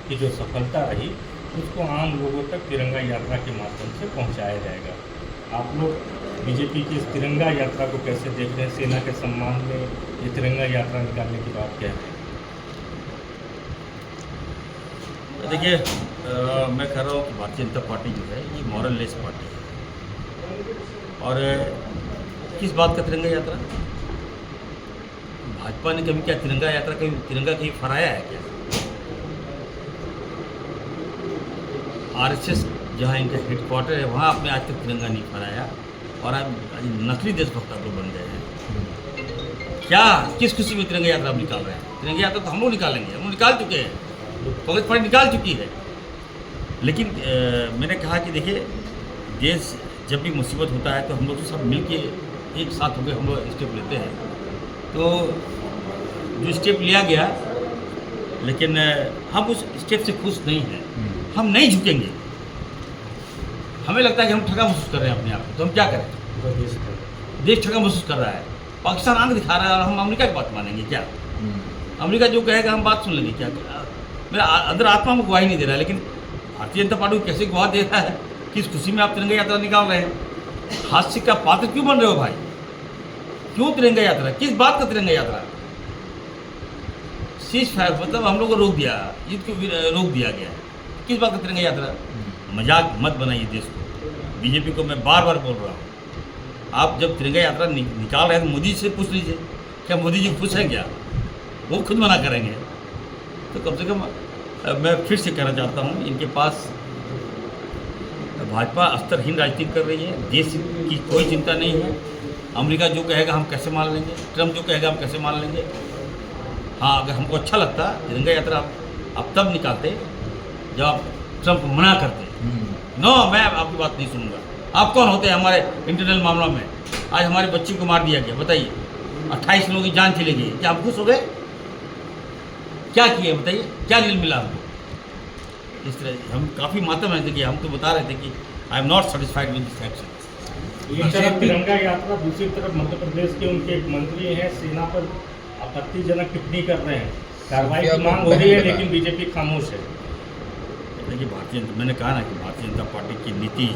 की जो सफलता रही उसको आम लोगों तक तिरंगा यात्रा के माध्यम से पहुंचाया जाएगा। आप लोग बीजेपी की इस तिरंगा यात्रा को कैसे देख रहे हैं? सेना के सम्मान में ये तिरंगा यात्रा निकालने की बात कह रहे हैं। देखिए, मैं कह रहा हूँ कि भारतीय जनता पार्टी जो है ये मॉरल लेस पार्टी है। और किस बात का तिरंगा यात्रा? भाजपा ने कभी क्या तिरंगा यात्रा तिरंगा कहीं फहराया है क्या? आरएसएस जहाँ इनका हेडक्वार्टर है वहाँ आपने आज तक तिरंगा नहीं फहराया और आज नकली देशभक्त आप लोग बन गए हैं। क्या किस खुशी में तिरंगा यात्रा आप निकाल रहे हैं? तिरंगा यात्रा तो हम लोग निकालेंगे, हम लोग निकाल चुके हैं, कांग्रेस पार्टी निकाल चुकी है। लेकिन मैंने कहा कि देखिए, देश जब भी मुसीबत होता है तो हम लोग सब मिल के एक साथ होकर हम लोग स्टेप लेते हैं। तो जो स्टेप लिया गया, लेकिन हम उस स्टेप से खुश नहीं हैं। हम नहीं झुकेंगे। हमें लगता है कि हम ठगा महसूस कर रहे हैं अपने आप को, तो हम क्या करें? देश ठगा महसूस कर रहा है, पाकिस्तान आंख दिखा रहा है और हम अमेरिका की बात मानेंगे क्या? अमेरिका जो कहेगा हम बात सुन लेंगे क्या? मेरा अंदर आत्मा में गवाही नहीं दे रहा है। लेकिन भारतीय जनता पार्टी को कैसे गवाह दे रहा है? किस खुशी में आप तिरंगा यात्रा निकाल रहे हैं? हास्य का पात्र क्यों बन रहे हो भाई? क्यों तिरंगा यात्रा? किस बात का तिरंगा यात्रा? सीज फायर मतलब हम लोग को रोक दिया, युद्ध को रोक दिया गया। किस बात का तिरंगा यात्रा? मजाक मत बनाइए देश को। बीजेपी को मैं बार बार बोल रहा हूँ, आप जब तिरंगा यात्रा निकाल रहे हैं तो मोदी से पूछ लीजिए, क्या मोदी जी खुश हैं क्या? वो खुद मना करेंगे। तो कम से कम मैं फिर से कहना चाहता हूँ, इनके पास भाजपा अस्तरहीन राजनीति कर रही है। देश की कोई चिंता नहीं है। अमेरिका जो कहेगा हम कैसे मान लेंगे, ट्रंप जो कहेगा हम कैसे मान लेंगे। हाँ, अगर हमको अच्छा लगता तिरंगा यात्रा आप तब निकालते जब आप ट्रंप को मना करते। नो, मैं आपकी बात नहीं सुनूंगा। आप कौन होते हैं हमारे इंटरनल मामला में? आज हमारे बच्ची को मार दिया गया, बताइए, 28 लोगों की जान चली गई, क्या आप खुश हो गए? क्या किए बताइए, क्या रील मिला हमको? इस तरह हम काफ़ी मातम है। देखिए, हम तो बता रहे थे कि I am not satisfied with this action. एक तरफ तिरंगा यात्रा, दूसरी तरफ मध्य प्रदेश के उनके एक मंत्री हैं, सेना पर आपत्तिजनक टिप्पणी कर रहे हैं। कार्रवाई की मांग हो रही है लेकिन बीजेपी खामोश है। देखिए, मैंने कहा ना कि भारतीय जनता पार्टी की नीति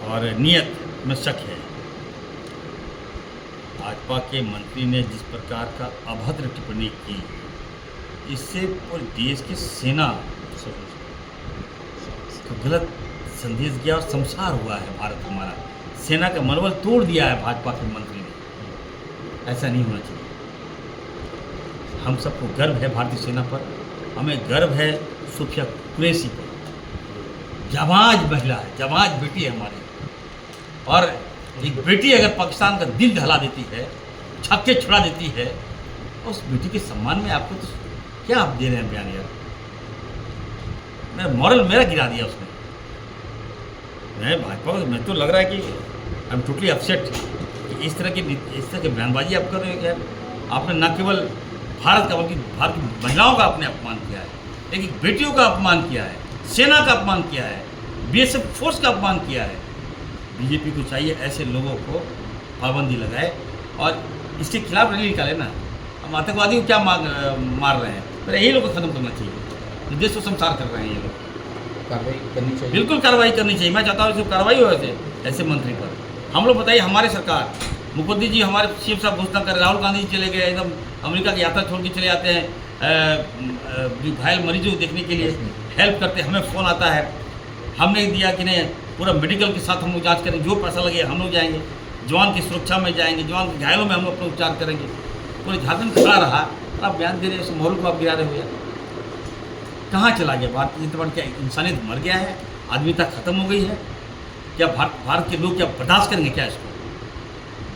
और नीयत में शक है। भाजपा के मंत्री ने जिस प्रकार का अभद्र टिप्पणी की, इससे पूरे देश की सेना को गलत संदेश गया और शमशार हुआ है। भारत हमारा सेना का मनोबल तोड़ दिया है भाजपा के मंत्री ने। ऐसा नहीं होना चाहिए। हम सबको गर्व है भारतीय सेना पर, हमें गर्व है सुफिया कुरैशी पर। जाबाज महिला है, जाबाज बेटी है हमारी। और एक बेटी अगर पाकिस्तान का दिल दहला देती है, छक्के छुड़ा देती है, उस बेटी के सम्मान में आपको तो क्या आप दे रहे हैं बयान? यार, मेरा मॉरल मेरा गिरा दिया उसने। मैं भाजपा मैं तो लग रहा है कि आई एम टोटली अपसेट कि इस तरह की बयानबाजी आप कर रहे हो। यार, आपने न केवल भारत का बल्कि भारत की महिलाओं का आपने अपमान किया है, लेकिन बेटियों का अपमान किया है, सेना का अपमान किया है, बीएसएफ फोर्स का अपमान किया है। बीजेपी को चाहिए ऐसे लोगों को पाबंदी लगाए और इसके खिलाफ रैली निकाले ना। हम आतंकवादी को क्या मार रहे हैं? तो यही लोग को खत्म करना चाहिए। देश को संसार कर रहे हैं ये लोग। कार्रवाई करनी चाहिए, बिल्कुल कार्रवाई करनी चाहिए। मैं चाहता हूँ इसको कार्रवाई हो ऐसे मंत्री पर। हम लोग बताइए, हमारे सरकार मुख्यमंत्री जी हमारे सीएम साहब घोषणा कर, राहुल गांधी जी चले गए एकदम अमेरिका की यात्रा छोड़ के चले जाते हैं घायल मरीजों को देखने के लिए, हेल्प करते। हमें फ़ोन आता है, हमने दिया कि नहीं, पूरा मेडिकल के साथ हम लोग जाँच करेंगे, जो पैसा लगे हम लोग जाएंगे, जवान की सुरक्षा में जाएंगे, जवान के घायलों में हम लोग अपना उपचार करेंगे। पूरे झारखंड खड़ा रहा और आप बयान दे रहे हैं, उस माहौल को आप गिरा रहे हो। यार, कहाँ चला गया भारतीय जनता पार्टी? क्या इंसानियत मर गया है? आदमीता खत्म हो गई है क्या? भारत के लोग क्या बर्दाश्त करेंगे क्या इसको?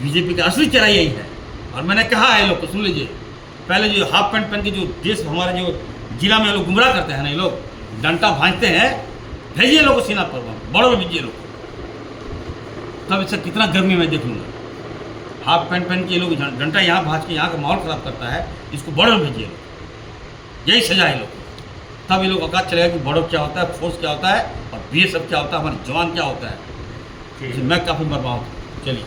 बीजेपी का असली चेहरा यही है। और मैंने कहा है लोग को, सुन लीजिए, पहले जो हाफ पैंट पहन के जो देश हमारे जो जिला में लोग गुमराह करते हैं ना, ये लोग डंटा भांजते हैं, भेजिए लोग को सीना पर, बड़ों में भेजिए लोग, तब इससे कितना गर्मी में देख लूँगा। हाफ पैंट पहन के लोग डंटा यहाँ भाज के यहाँ का माहौल ख़राब करता है, इसको बड़ों में भेजिए लोग, यही सजा है लोग। तब ये लोग औकात चलेगा कि बड़ों क्या होता है, फोर्स क्या होता है और बीएसएफ क्या होता है, हमारे जवान क्या होता है। मैं काफ़ी बर्बाद हूँ। चलिए।